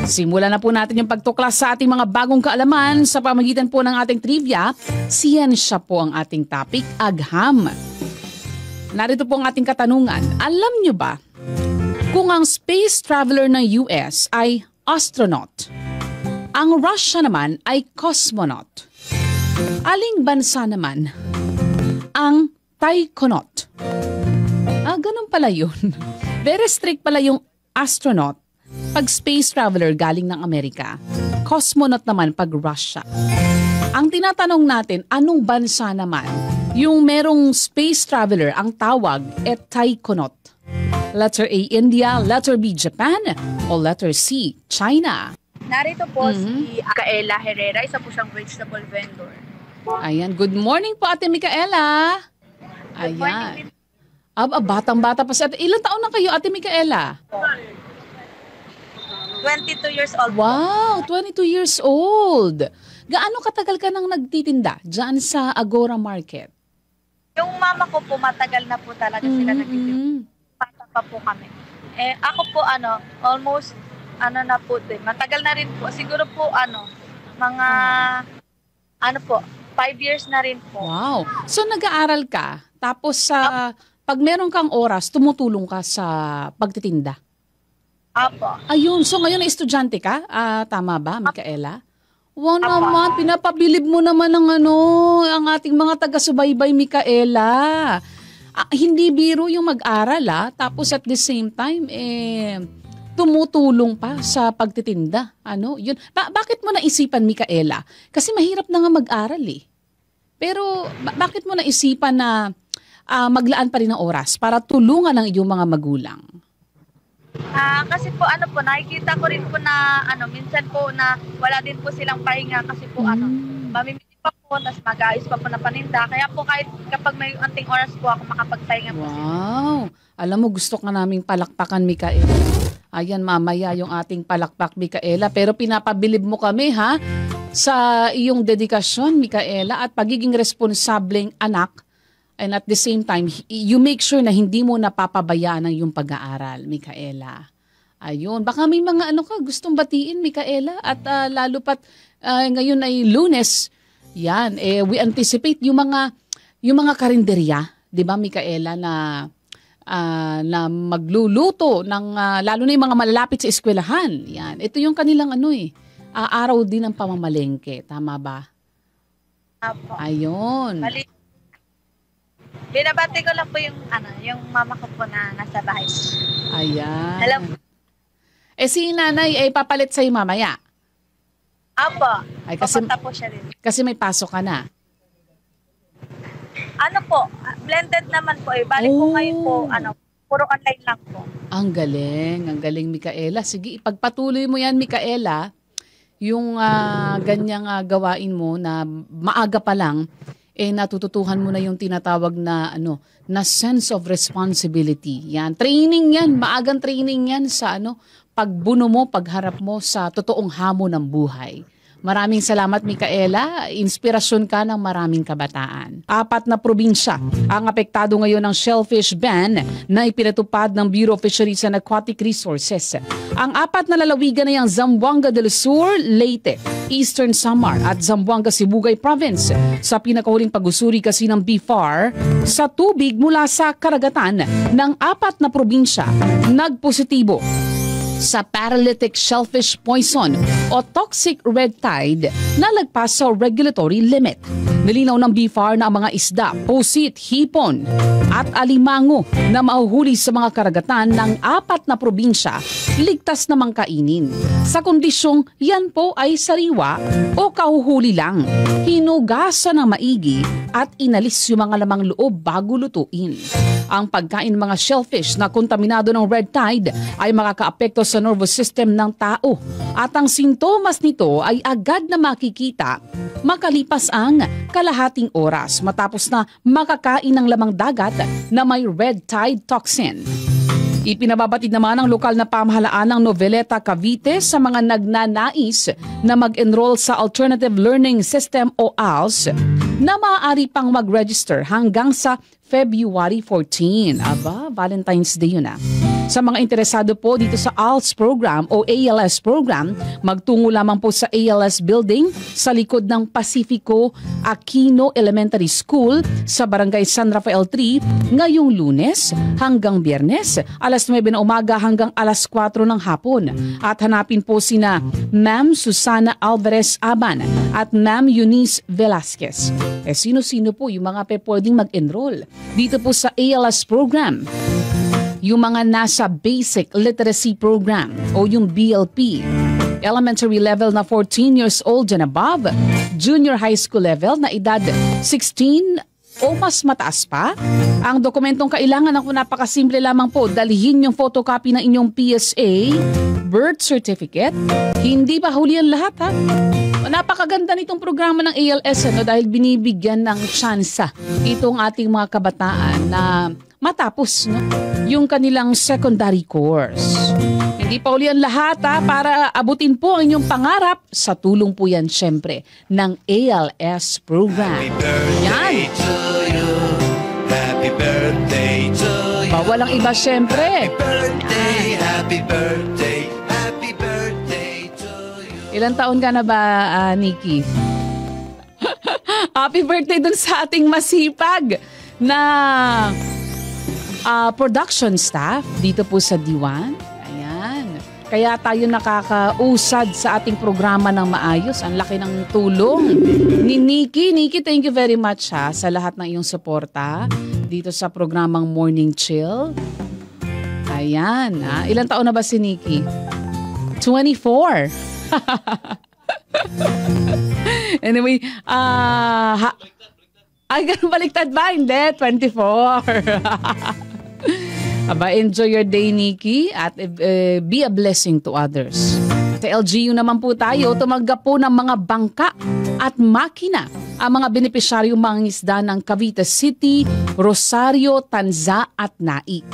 Simulan na po natin yung pagtuklas sa ating mga bagong kaalaman sa pamagitan po ng ating trivia. Siyensya po ang ating topic, agham. Narito po ang ating katanungan. Alam nyo ba kung ang space traveler ng US ay astronaut, ang Russia naman ay cosmonaut, aling bansa naman ang taikonaut? Ganun pala yun. Very strict pala yung astronaut pag space traveler galing ng Amerika. Cosmonaut naman pag Russia. Ang tinatanong natin, anong bansa naman yung merong space traveler ang tawag taikonaut? Letter A, India. Letter B, Japan. O letter C, China. Narito po si Micaela Herrera, isa po siyang vegetable vendor. Ayan, good morning po Ate Micaela. Good morning. Batang-bata pa siya. Ilang taon na kayo, Ate Micaela? 22 years old. Wow, 22 years old. Gaano katagal ka nang nagtitinda dyan sa Agora Market? Yung mama ko po, matagal na po talaga sila nagtitinda. Bata pa po kami. Ako po, almost, na po din. Matagal na rin po. Siguro po, mga, 5 years na rin po. Wow. So, nag-aaral ka, tapos pag meron kang oras, tumutulong ka sa pagtitinda? Apo. Ayun. So, ngayon na estudyante ka? Tama ba, Micaela? Wow naman. Pinapabilib mo naman ang ating mga taga-subaybay, Micaela. Hindi biro yung mag-aral, tapos at the same time, tumutulong pa sa pagtitinda. Yun. Bakit mo naisipan, Micaela? Kasi mahirap na nga mag-aral Pero, bakit mo naisipan na maglaan pa rin ng oras para tulungan ang iyong mga magulang? Kasi po, nakikita ko rin po na, minsan po na wala din po silang pahinga kasi po, mamimili pa po, tapos mag-aayos pa po na paninda. Kaya po kahit kapag may anting oras po ako makapagpahinga po. Wow! Alam mo, gusto ka naming palakpakan, Micaela. Ayan, mamaya yung ating palakpak, Micaela. Pero pinapabilib mo kami, sa iyong dedikasyon, Micaela, at pagiging responsableng anak. And at the same time, you make sure na hindi mo napapabayaan ang iyong pag-aaral, Micaela. Ayun. Baka may mga gustong batiin, Micaela. At lalo pat ngayon ay Lunes. Yan. We anticipate yung mga karinderya, di ba, Micaela, na magluluto ng lalo na yung mga malalapit sa eskwelahan. Yan. Ito yung kanilang araw din ng pamamalengke. Tama ba? Apo. Ayun. Binabati ko lang po yung mama ko po na nasa bahay. Ayan. Hello. Si nanay ay papalit sa'yo mamaya? Apo. Ay, kasi, papunta po siya rin. Kasi may pasok ka na? Blended naman po Balik po ngayon po, puro online lang po. Ang galing, Micaela. Sige, ipagpatuloy mo yan, Micaela. Yung ganyang gawain mo na maaga pa lang, natututuhan mo na yung tinatawag na na sense of responsibility. Yan, training yan, maagang training yan sa pagbuno mo, pagharap mo sa totoong hamon ng buhay. Maraming salamat, Micaela. Inspirasyon ka ng maraming kabataan. 4 na probinsya ang apektado ngayon ng shellfish ban na ipinatupad ng Bureau of Fisheries and Aquatic Resources. Ang 4 na lalawigan na yung Zamboanga del Sur, Leyte, Eastern Samar at Zamboanga Sibugay Province sa pinakahuling pag-usuri kasi ng BFAR sa tubig mula sa karagatan ng 4 na probinsya nagpositibo sa paralytic shellfish poison o toxic red tide na lagpas sa regulatory limit. Nilinaw ng BFAR na ang mga isda, pusit, hipon at alimango na mahuhuli sa mga karagatan ng 4 na probinsya ligtas namang kainin. Sa kondisyong yan po ay sariwa o kahuhuli lang, hinugasan ng maigi at inalis yung mga lamang loob bago lutuin. Ang pagkain ng mga shellfish na kontaminado ng red tide ay makakaapekto sa nervous system ng tao at ang sintomas nito ay agad na makikita makalipas ang kalahating oras matapos na makakain ng lamang dagat na may red tide toxin. Ipinababatid naman ng lokal na pamahalaan ng Noveleta, Cavite sa mga nagnanais na mag-enroll sa Alternative Learning System o ALS na maaari pang mag-register hanggang sa February 14. Valentine's Day yun . Sa mga interesado po dito sa ALS program o ALS program, magtungo lamang po sa ALS Building sa likod ng Pacifico Aquino Elementary School sa Barangay San Rafael 3 ngayong Lunes hanggang Biyernes, alas 9 ng umaga hanggang alas 4 ng hapon. At hanapin po sina Ma'am Susana Alvarez Aban at Ma'am Eunice Velasquez. Sino-sino po yung mga pwedeng mag-enroll dito po sa ALS program? Yung mga nasa Basic Literacy Program o yung BLP, elementary level na 14 years old and above, junior high school level na edad 16 o mas mataas pa. Ang dokumentong kailangan ako napakasimple lamang po, dalhin yung photocopy ng inyong PSA, birth certificate. Hindi pa huli ang lahat ha. Napakaganda nitong programa ng ALS dahil binibigyan ng tsansa itong ating mga kabataan na matapos yung kanilang secondary course. Hindi pa uli ang lahat para abutin po ang inyong pangarap. Sa tulong po yan syempre ng ALS program. Yan. Happy birthday to you. Bawal ang iba syempre. Happy birthday, happy birthday to you. Ilang taon ka na ba, Nikki? Happy birthday dun sa ating masipag na production staff dito po sa D1. Ayan. Kaya tayo nakakausad sa ating programa ng maayos. Ang laki ng tulong ni Nikki. Nikki, thank you very much sa lahat ng iyong suporta dito sa programang Morning Chill. Ayan. Ilang taon na ba si Nikki? 24. Anyway, ay, ganun baliktad ba? Hindi, 24. Aba, enjoy your day, Nikki, at be a blessing to others. Sa LGU naman po tayo, tumanggap po ng mga bangka at makina ang mga benepisyaryo mangingisda ng Cavite City, Rosario, Tanza at Naik.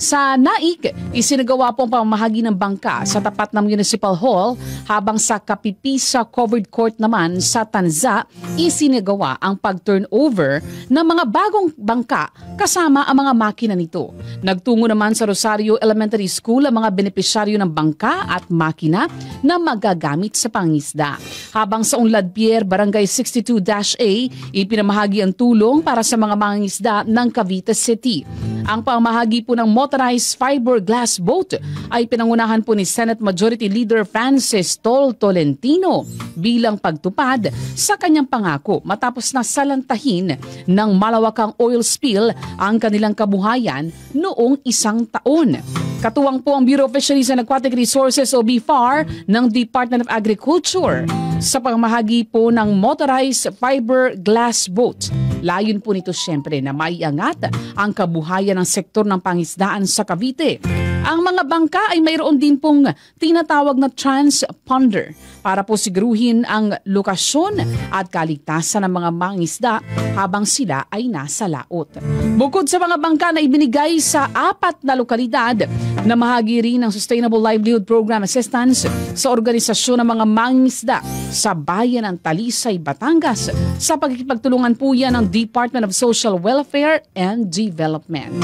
Sa Naik, isinagawa po ang pamamahagi ng bangka sa tapat ng Municipal Hall, habang sa Kapipisa Covered Court naman sa Tanza, isinagawa ang pag-turnover ng mga bagong bangka kasama ang mga makina nito. Nagtungo naman sa Rosario Elementary School ang mga benepisyaryo ng bangka at makina na magagamit sa pangisda. Habang sa Unlad Pier, Barangay 62-A, ipinamahagi ang tulong para sa mga mangingisda ng Cavite City. Ang pamahagi po ng motorized fiberglass boat ay pinangunahan po ni Senate Majority Leader Francis Tol Tolentino bilang pagtupad sa kanyang pangako matapos na salantahin ng malawakang oil spill ang kanilang kabuhayan noong 1 taon. Katuwang po ang Bureau of Fisheries and Aquatic Resources o BFAR ng Department of Agriculture sa pamahagi po ng motorized fiberglass boat. Layon po nito siyempre na maiangat ang kabuhayan ng sektor ng pangisdaan sa Cavite. Ang mga bangka ay mayroon din pong tinatawag na transponder para po siguruhin ang lokasyon at kaligtasan ng mga mangisda habang sila ay nasa laot. Bukod sa mga bangka na ibinigay sa 4 na lokalidad, namahagi rin ng Sustainable Livelihood Program Assistance sa organisasyon ng mga mangisda sa bayan ng Talisay, Batangas sa pagkikipagtulungan po yan ng Department of Social Welfare and Development.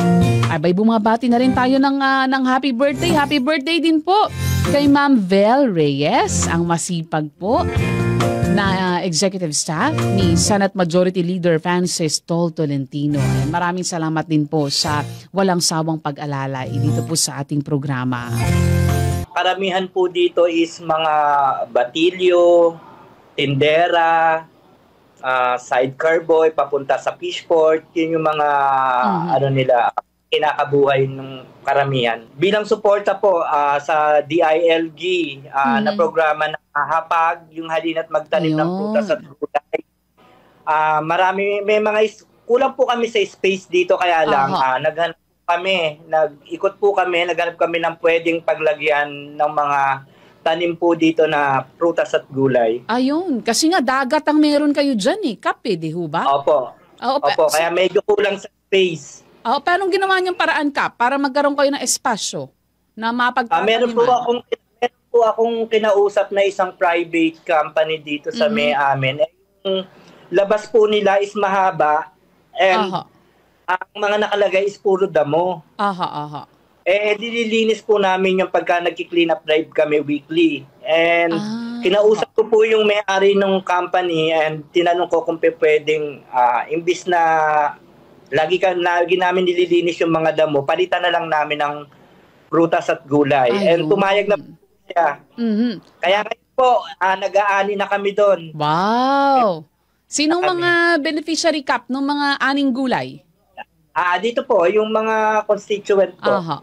Abay, bumabati na rin tayo ng happy birthday. Happy birthday din po kay Ma'am Vel Reyes, ang masipag po na executive staff ni Senate Majority Leader Francis Tol Tolentino. Maraming salamat din po sa walang sawang pag-alalay dito po sa ating programa. Karamihan po dito is mga batilyo, tindera, sidecar boy, papunta sa fishport. Yun yung mga kinakabuhay ng karamihan. Bilang suporta po sa DILG na programa na hapag, yung halina't magtanim ng prutas at gulay. Kulang po kami sa space dito, kaya lang nag-ikot po kami, naghanap kami ng pwedeng paglagyan ng mga tanim po dito na prutas at gulay. Ayun, kasi nga dagat ang meron kayo dyan kape, di ho ba? Opo. Opo, kaya medyo kulang sa space. Paano ginawa niyong paraan para magkaroon kayo ng espasyo na mapagtataniman? Meron po akong kinausap na isang private company dito sa may amin. Yung labas po nila is mahaba and ang mga nakalagay is puro damo. Nililinis po namin yung pagka nagki-clean up drive kami weekly. And kinausap ko po yung may-ari ng company and tinanong ko kung pwedeng imbis na lagi namin nililinis yung mga damo, palitan na lang namin ng prutas at gulay. And pumayag na po siya. Kaya ngayon po, nag-aani na kami doon. Wow! Sinong mga beneficiary, Kap, ng mga aning gulay? Dito po, yung mga constituent po. Aha.